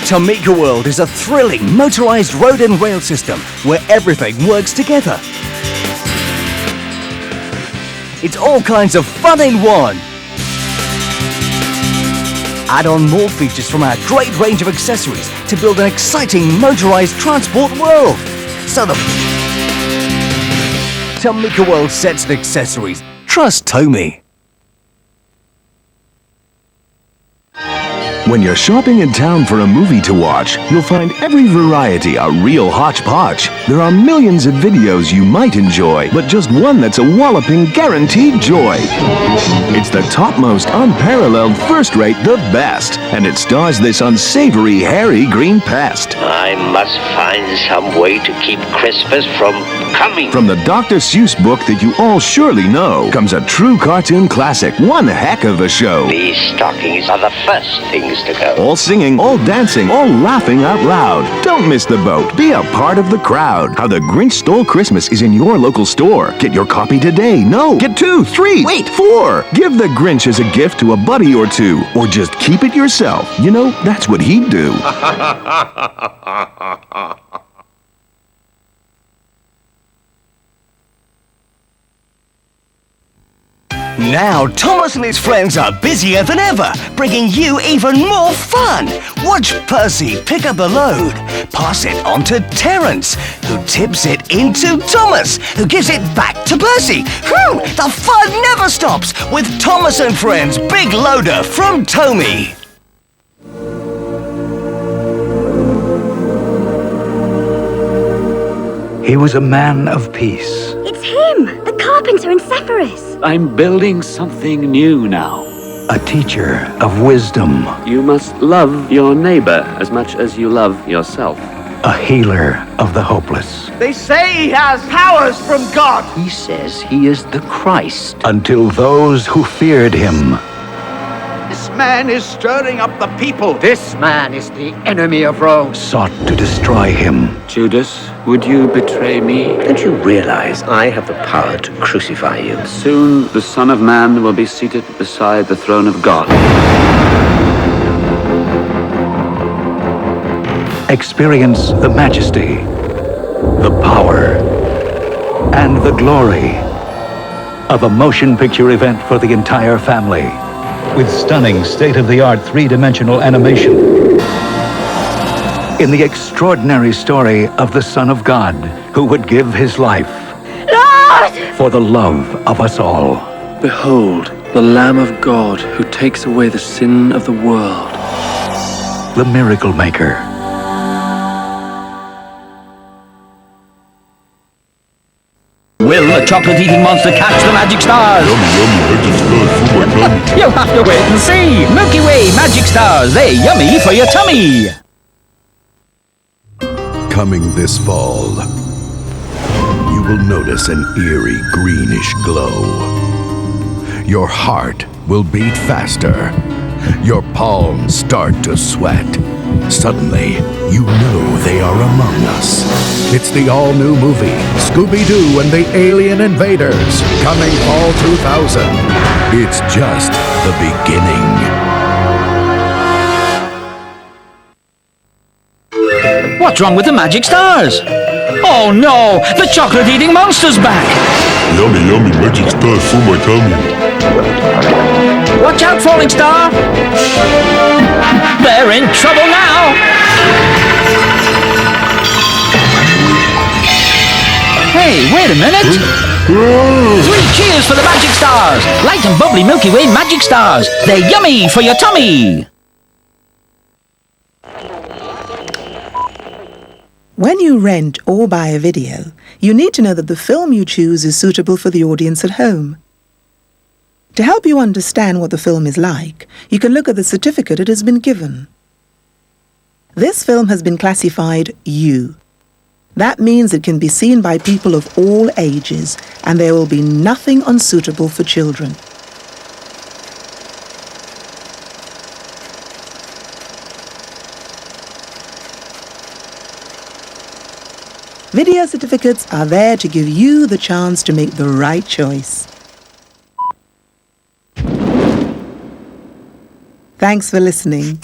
Tomica World is a thrilling motorized road and rail system where everything works together. It's all kinds of fun in one. Add on more features from our great range of accessories to build an exciting motorized transport world. So the Tomica World sets and accessories. Trust TOMY. When you're shopping in town for a movie to watch, you'll find every variety a real hodgepodge. There are millions of videos you might enjoy, but just one that's a walloping guaranteed joy. It's the topmost, unparalleled, first-rate, the best, and it stars this unsavory, hairy green pest. I must find some way to keep Christmas from coming. From the Dr. Seuss book that you all surely know comes a true cartoon classic, one heck of a show. These stockings are the first things to go. All singing, all dancing, all laughing out loud. Don't miss the boat. Be a part of the crowd. How the Grinch Stole Christmas is in your local store. Get your copy today. No, get 2, 3, wait, 4. Give the Grinch as a gift to a buddy or two. Or just keep it yourself. You know, that's what he'd do. Now, Thomas and his friends are busier than ever, bringing you even more fun. Watch Percy pick up a load, pass it on to Terence, who tips it into Thomas, who gives it back to Percy. Whew, the fun never stops with Thomas and Friends Big Loader from TOMY. He was a man of peace. It's him, the carpenter in Sepphoris. I'm building something new now. A teacher of wisdom. You must love your neighbor as much as you love yourself. A healer of the hopeless. They say he has powers from God. He says he is the Christ. Until those who feared him. This man is stirring up the people. This man is the enemy of Rome. Sought to destroy him. Judas, would you betray me? Don't you realize I have the power to crucify you? Soon the Son of Man will be seated beside the throne of God. Experience the majesty, the power, and the glory of a motion picture event for the entire family. With stunning state-of-the-art three-dimensional animation. In the extraordinary story of the Son of God, who would give his life Lord! for the love of us all. Behold, the Lamb of God, who takes away the sin of the world. The Miracle Maker. Will the chocolate-eating monster catch the magic stars? You'll have to wait and see. Milky Way magic stars, they're yummy for your tummy. Coming this fall, you will notice an eerie greenish glow. Your heart will beat faster. Your palms start to sweat. Suddenly, you know they are among us. It's the all-new movie, Scooby-Doo and the Alien Invaders, coming fall 2000. It's just the beginning. What's wrong with the magic stars? Oh no, the chocolate-eating monster's back. Yummy, yummy magic stars for my tummy. Watch out, falling star. They're in trouble now. Hey, wait a minute. 3 cheers for the magic stars. Light and bubbly Milky Way magic stars. They're yummy for your tummy. When you rent or buy a video, you need to know that the film you choose is suitable for the audience at home. To help you understand what the film is like, you can look at the certificate it has been given. This film has been classified U. That means it can be seen by people of all ages, and there will be nothing unsuitable for children. Video certificates are there to give you the chance to make the right choice. Thanks for listening.